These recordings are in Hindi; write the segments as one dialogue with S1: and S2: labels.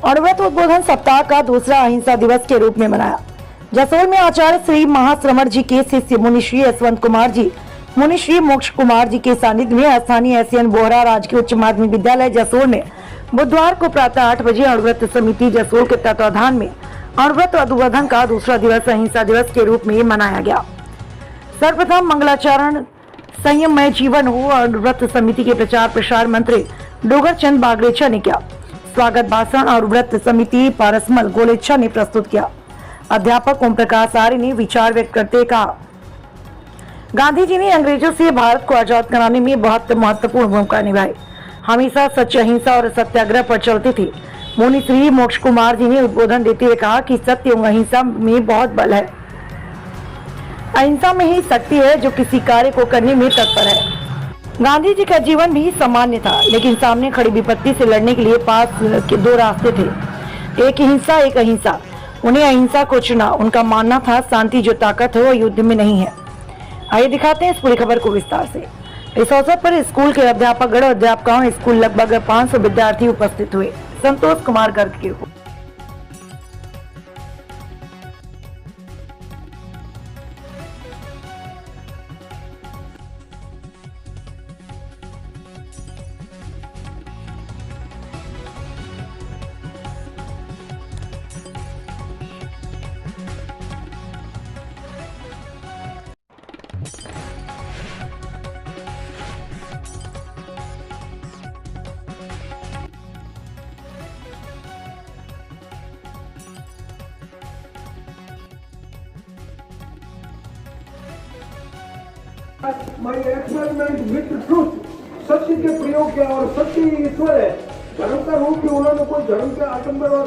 S1: अणुव्रत उद्बोधन सप्ताह का दूसरा अहिंसा दिवस के रूप में मनाया। जसोल में आचार्य श्री महाश्रमण जी के शिष्य मुनि श्री यशवंत कुमार जी, मुनि श्री मोक्ष कुमार जी के सानिध्य में स्थानीय एसएन बोहरा राजकीय उच्च माध्यमिक विद्यालय जसोल में बुधवार को प्रातः 8 बजे अणुव्रत समिति जसोल के तत्वाधान में अणुव्रत उद्बोधन का दूसरा दिवस अहिंसा दिवस के रूप में मनाया गया। सर्वप्रथम मंगलाचरण संयममय जीवन हो अणुव्रत समिति के प्रचार प्रसार मंत्री डोगर चंद बागलेचा ने किया। स्वागत भाषण अणुव्रत समिति पारसमल गोलेच्छा ने प्रस्तुत किया। अध्यापक ओम प्रकाश आर्य ने विचार व्यक्त करते कहा, गांधी जी ने अंग्रेजों से भारत को आजाद कराने में बहुत महत्वपूर्ण भूमिका निभाई। हमेशा सच्ची अहिंसा और सत्याग्रह पर चलते थे। मुनि श्री मोक्ष कुमार जी ने उद्बोधन देते हुए कहा कि सत्य एवं अहिंसा में बहुत बल है। अहिंसा में ही शक्ति है जो किसी कार्य को करने में तत्पर है। गांधी जी का जीवन भी सामान्य था, लेकिन सामने खड़ी विपत्ति से लड़ने के लिए पास के दो रास्ते थे, एक हिंसा एक अहिंसा। उन्हें अहिंसा को चुना। उनका मानना था शांति जो ताकत है वो युद्ध में नहीं है। आइए दिखाते हैं इस पूरी खबर को विस्तार से। इस अवसर पर स्कूल के अध्यापकगण और अध्यापकाओं स्कूल लगभग 500 विद्यार्थी उपस्थित हुए। संतोष कुमार गर्ग की report.
S2: My experiment with truth, सत्य के प्रयोग किया और सत्य ईश्वर है। धर्म का रूप भी उन्होंने कोई धर्म के आडंबर और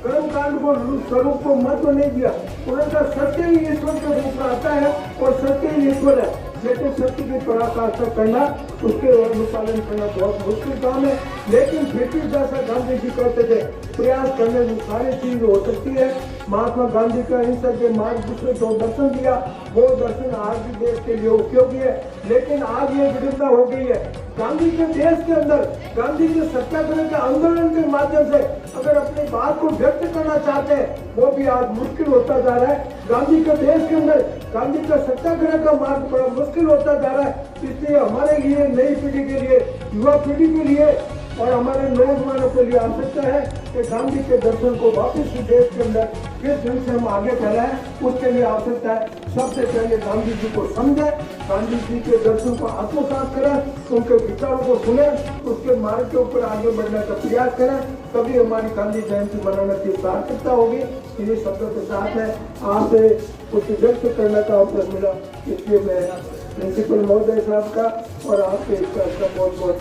S2: कर्म कांड को स्वरूप को महत्व नहीं दिया। उन्होंने कहा सत्य ही ईश्वर के रूप में आता है और सत्य ही ईश्वर है। लेकिन सत्य की पराकाष्ठा करना, उसके अनुपालन करना बहुत मुश्किल काम है। लेकिन ब्रिटिश जैसा गांधी जी कहते थे प्रयास करने में सारी चीज हो सकती है। महात्मा गांधी का अहिंसा के मार्ग दूसरे जो दर्शन दिया वो दर्शन आज भी देश के लिए उपयोगी है। लेकिन आज ये विविधता हो गई है। गांधी के देश के अंदर गांधी के सत्याग्रह के आंदोलन के माध्यम से अगर अपनी बात को व्यक्त करना चाहते हैं वो भी आज मुश्किल होता जा रहा है। गांधी के देश के अंदर गांधी का सत्याग्रह का मार्ग बड़ा मुश्किल होता जा रहा है। इसलिए हमारे लिए, नई पीढ़ी के लिए, युवा पीढ़ी के लिए और हमारे नौजवानों के लिए आवश्यकता है कि गांधी के दर्शन को वापस देश के अंदर किस ढंग से हम आगे बढ़ाएं, उसके लिए आवश्यकता है सबसे पहले गांधी जी को समझे, गांधी जी के दर्शन को आत्मसात करें, उनके विचारों को सुने, उसके मार्ग के ऊपर आगे बढ़ने का प्रयास करें। तभी हमारी गांधी जयंती मनाने की सार्थकता होगी। इन्हीं शब्दों के साथ में आपसे कुछ व्यक्त करने का अवसर मिला, इसलिए मैं प्रिंसिपल महोदय साहब का और आपके इसका बहुत बहुत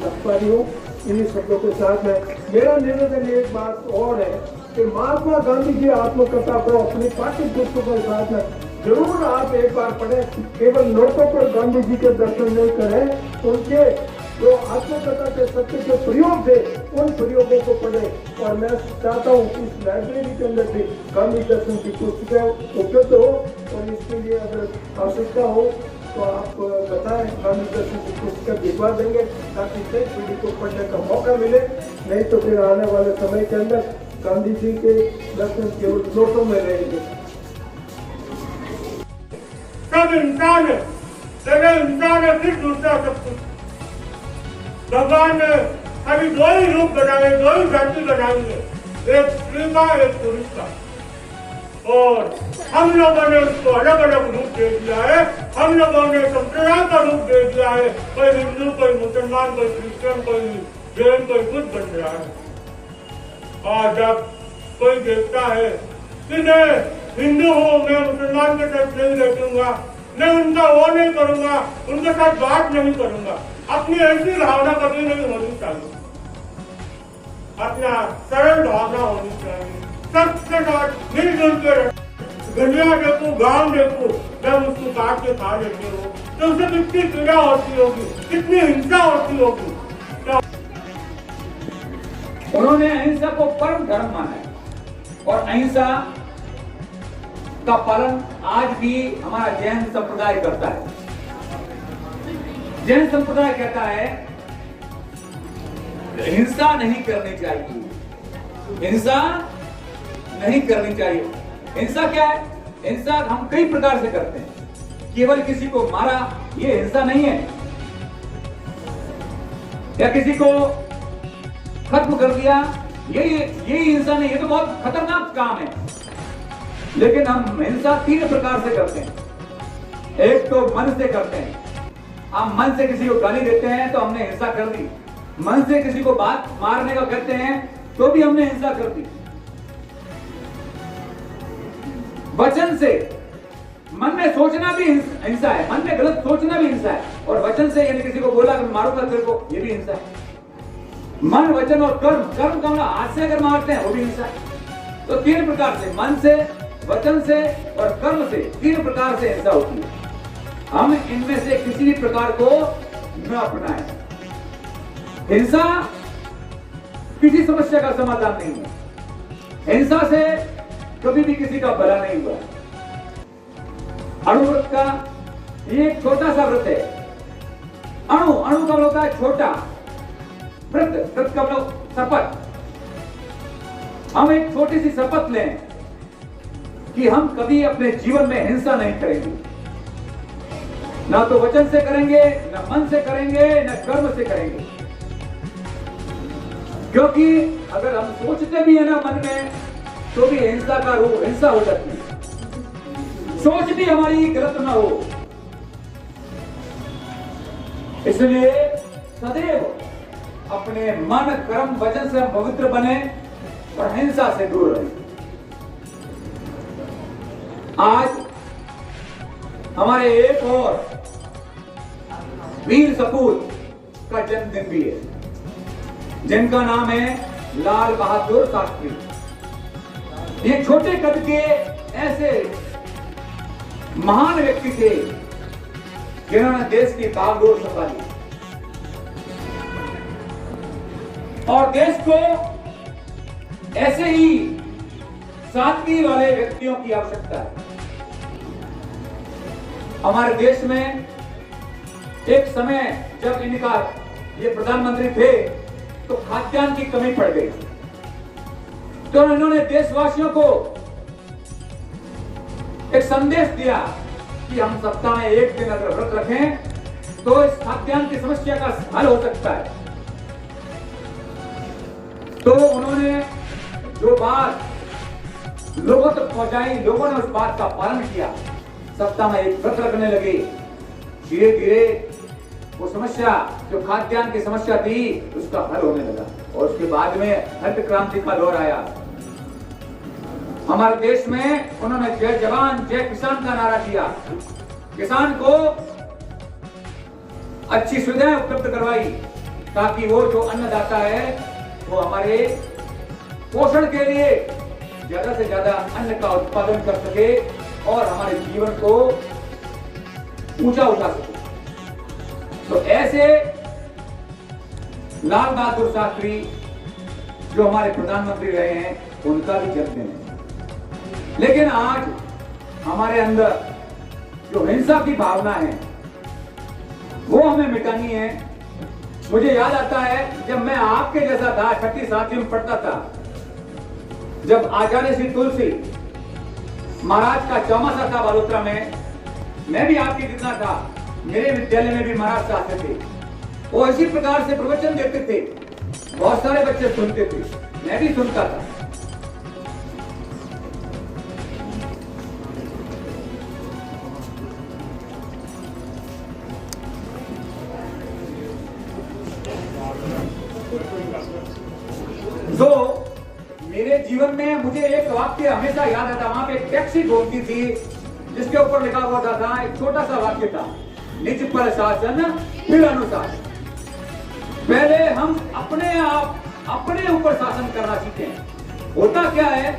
S2: आभारी हूँ। इन्हीं शब्दों के साथ में मेरा निवेदन एक बात और है कि महात्मा गांधी की आत्मकथा को अपनी पाठ्य पुस्तकों के साथ में जरूर आप एक बार पढ़ें। केवल नोटों पर गांधी जी के दर्शन नहीं करें, उनके जो आत्मकथा के सत्य के प्रयोग थे उन प्रयोगों को पढ़ें। और मैं चाहता हूँ कि इस लाइब्रेरी के अंदर भी गांधी दर्शन की पुस्तकें उपलब्ध हो और इसके लिए अगर आवश्यकता हो तो आप बताएं, गांधी दर्शन की पुस्तक भिजवा देंगे ताकि नई पीढ़ी को पढ़ने का मौका मिले। नहीं तो फिर आने वाले समय के अंदर गांधी जी के दर्शन केवल नोटों में रहेंगे।
S3: सब इंसान है, जगह इंसान है, फिर दूसरा सब कुछ। भगवान ने अभी दो ही रूप बनाए, दो ही धरती बनाएंगे, एक स्त्री का एक पुरुष का। और हम लोगों ने उसको अलग अलग रूप दे दिया है। हम लोगों ने संप्रदाय का रूप दे दिया है। कोई हिंदू, कोई मुसलमान, कोई क्रिश्चियन, कोई जैन, कोई कुछ बन रहा है। और जब कोई देखता है कि मैं हिंदू हूँ, मैं मुसलमान के साथ नहीं रहूंगा, मैं उनका वो नहीं करूंगा, उनके साथ बात नहीं करूंगा, अपनी ऐसी भावना कभी नहीं होनी चाहिए। अपना सरल भावना होनी चाहिए। सबके साथ मिलजुल कर दुनिया देखो, गांव देखो, जब उसको काट के खा लेते हो तो उसे कितनी पीड़ा होती होगी, कितनी हिंसा होती होगी।
S4: उन्होंने अहिंसा को परम धर्म माना है और अहिंसा का पालन आज भी हमारा जैन संप्रदाय करता है। जैन संप्रदाय कहता है हिंसा नहीं करनी चाहिए, हिंसा नहीं करनी चाहिए। हिंसा क्या है? हिंसा हम कई प्रकार से करते हैं। केवल किसी को मारा ये हिंसा नहीं है, या किसी को खत्म कर दिया ये हिंसा नहीं, ये तो बहुत खतरनाक काम है। लेकिन हम हिंसा 3 प्रकार से करते हैं। एक तो मन से करते हैं। हम मन से किसी को गाली देते हैं तो हमने हिंसा कर दी। मन से किसी को बात मारने का कहते हैं तो भी हमने हिंसा कर दी। वचन से, मन में सोचना भी हिंसा है, मन में गलत सोचना भी हिंसा है। और वचन से यानी किसी को बोला कि मारूंगा तेरे को, ये भी हिंसा है। मन, वचन और कर्म, कर्म का मतलब हाथ से अगर मारते हैं वो भी हिंसा है। तो 3 प्रकार से, मन से, वचन से और कर्म से 3 प्रकार से हिंसा होती है। हम इनमें से किसी भी प्रकार को न अपनाएं। हिंसा किसी समस्या का समाधान नहीं है। हिंसा से कभी भी किसी का भला नहीं हुआ। अणुव्रत का ये एक छोटा सा व्रत है। अणु का मतलब होता है छोटा, व्रत का मतलब शपथ। हम एक छोटी सी शपथ लें कि हम कभी अपने जीवन में हिंसा नहीं करेंगे। ना तो वचन से करेंगे, ना मन से करेंगे, ना कर्म से करेंगे। क्योंकि अगर हम सोचते भी है ना मन में, तो भी हिंसा का रूप हिंसा हो जाती है। सोच भी हमारी गलत ना हो, इसलिए सदैव अपने मन, कर्म, वचन से हम पवित्र बने और हिंसा से दूर रहे। आज हमारे एक और वीर सपूत का जन्मदिन भी है, जिनका नाम है लाल बहादुर शास्त्री। ये छोटे कद के ऐसे महान व्यक्ति थे जिन्होंने देश की बागडोर संभाली और देश को ऐसे ही सादगी वाले व्यक्तियों की आवश्यकता है। हमारे देश में एक समय जब इनका ये प्रधानमंत्री थे तो खाद्यान्न की कमी पड़ गई, तो इन्होंने देशवासियों को एक संदेश दिया कि हम सप्ताह में एक दिन अगर व्रत रखें तो इस खाद्यान्न की समस्या का हल हो सकता है। तो उन्होंने जो बात लोगों तक पहुंचाई, लोगों ने उस बात का पालन किया। सप्ताह में एक व्रत रखने लगे। धीरे धीरे वो समस्या, जो खाद्यान्न की समस्या थी, उसका हल होने लगा और उसके बाद में हरित क्रांति का दौर आया। हमारे देश में उन्होंने जय जवान जय किसान का नारा दिया। किसान को अच्छी सुविधाएं उपलब्ध करवाई ताकि वो जो अन्नदाता है वो हमारे पोषण के लिए ज्यादा से ज्यादा अन्न का उत्पादन कर सके और हमारे जीवन को ऊंचा उठा सके। तो ऐसे लाल बहादुर शास्त्री जो हमारे प्रधानमंत्री रहे हैं, उनका भी जन्मदिन है। लेकिन आज हमारे अंदर जो हिंसा की भावना है वो हमें मिटानी है। मुझे याद आता है जब मैं आपके जैसा था, 6ठी 7वीं में पढ़ता था, जब आचार्य श्री तुलसी महाराज का चौमासा था बालोतरा में, मैं भी आपके जितना था। मेरे विद्यालय में भी महाराज आते थे, वो इसी प्रकार से प्रवचन देते थे। बहुत सारे बच्चे सुनते थे, मैं भी सुनता था। तो मेरे जीवन में मुझे एक वाक्य हमेशा याद आता। वहां पे एक टैक्सी घूमती थी जिसके ऊपर लिखा हुआ था, एक छोटा सा वाक्य था, निज पर शासन फिर अनुशासन। पहले हम अपने ऊपर शासन करना सीखें। होता क्या है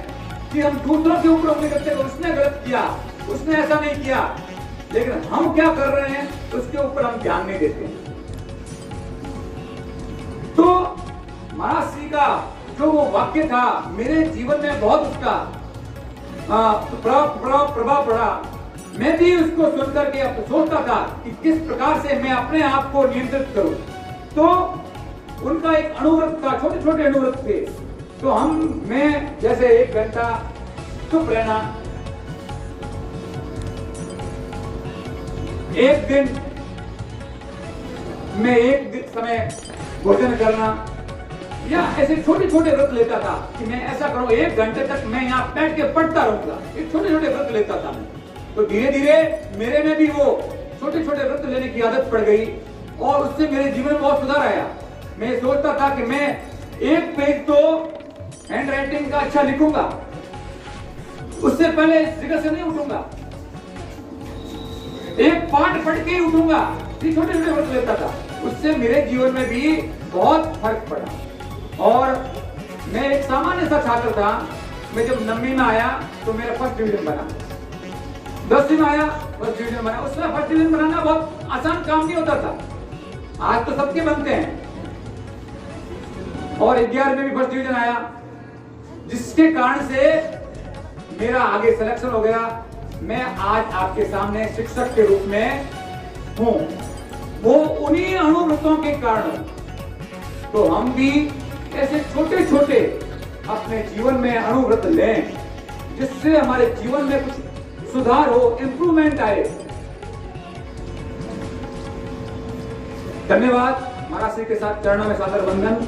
S4: कि हम दूसरों के ऊपर अपने करते हैं, उसने गलत किया, उसने ऐसा नहीं किया, लेकिन हम क्या कर रहे हैं उसके ऊपर हम ध्यान नहीं देते। तो महाराज श्री का जो वो वाक्य था, मेरे जीवन में बहुत उसका प्रभाव पड़ा। मैं भी उसको सुनकर के सोचता था कि किस प्रकार से मैं अपने आप को नियंत्रित करूं। तो उनका एक अणुव्रत था, छोटे छोटे अणुव्रत थे। तो मैं जैसे 1 घंटा चुप रहना, एक दिन मैं एक समय भोजन करना, या ऐसे छोटे छोटे व्रत लेता था कि मैं ऐसा करूं 1 घंटे तक मैं यहाँ बैठ के पढ़ता रहूंगा। ये छोटे छोटे व्रत लेता था मैं। तो धीरे धीरे मेरे में भी वो छोटे छोटे व्रत लेने की आदत पड़ गई और उससे मेरे जीवन में बहुत सुधार आया। मैं सोचता था कि मैं 1 पेज तो हैंड राइटिंग का अच्छा लिखूंगा, उससे पहले इस जगह से नहीं उठूंगा, 1 पाठ पढ़ के ही उठूंगा। ये छोटे छोटे व्रत लेता था, उससे मेरे जीवन में भी बहुत फर्क पड़ा। और मैं एक सामान्य सा छात्र था। मैं जब 9वीं में आया तो मेरा फर्स्ट डिवीजन बना, 10वीं में आया फर्स्ट डिवीजन बना। उसमें फर्स्ट डिवीजन बनाना बहुत आसान काम नहीं होता था, आज तो सबके बनते हैं। और 11वीं में भी फर्स्ट डिवीजन आया, जिसके कारण से मेरा आगे सिलेक्शन हो गया। मैं आज आपके सामने शिक्षक के रूप में हूं, वो उन्हीं अनुभवों के कारण। तो हम भी ऐसे छोटे छोटे अपने जीवन में अनुभव लें, जिससे हमारे जीवन में कुछ सुधार हो, इंप्रूवमेंट आए। धन्यवाद। महाराज श्री के साथ चरणों में सादर वंदन।